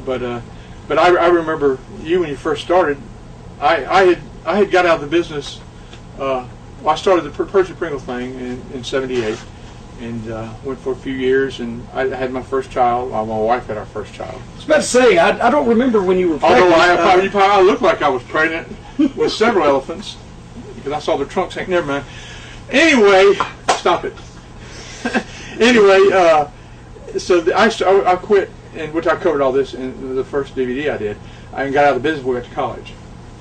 but I remember you when you first started. I had got out of the business. Well, I started the Percy Pringle thing in '78, and went for a few years, and I had my first child. My wife had our first child. I was about to say, I don't remember when you were pregnant. Although I looked like I was pregnant with several elephants, because I saw the trunks hanging. Never mind. Anyway, stop it. Anyway, so I quit, and which I covered all this in the first DVD I did. I got out of the business when we went to college.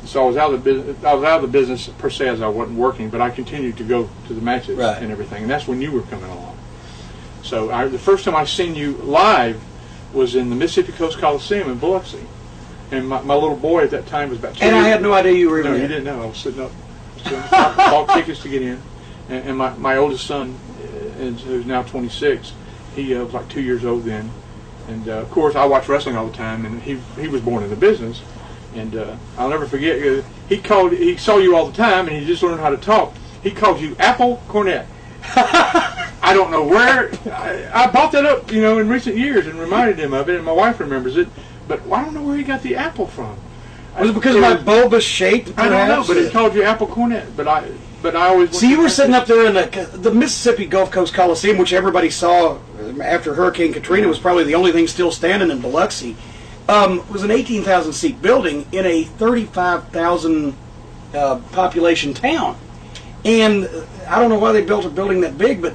So I was out of the business. I was out of the business per se, as I wasn't working, but I continued to go to the matches and everything. And that's when you were coming along. So the first time I seen you live was in the Mississippi Coast Coliseum in Biloxi, and my little boy at that time was about 2 years. And I had no idea you were even there. No, you didn't know. I was sitting up, bought tickets to get in, and my oldest son, who's now 26, he was like 2 years old then, and of course I watched wrestling all the time, and he was born in the business. And I'll never forget, he saw you all the time, and he just learned how to talk. He called you Apple Cornette. I don't know where. I brought that up, in recent years and reminded him of it, and my wife remembers it. But I don't know where he got the apple from. Was it because of my bulbous shape? I don't know, but he called you Apple Cornette. But I always. See, you were sitting up there in the Mississippi Gulf Coast Coliseum, which everybody saw after Hurricane Katrina. Was probably the only thing still standing in Biloxi. Was an 18,000 seat building in a 35,000 population town, and I don't know why they built a building that big, but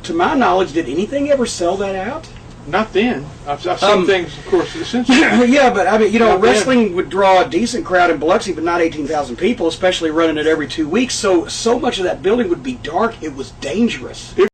to my knowledge, did anything ever sell that out? Not then. I've seen things, of course, since. Yeah, but I mean, wrestling would draw a decent crowd in Biloxi, but not 18,000 people, especially running it every 2 weeks. So much of that building would be dark. It was dangerous.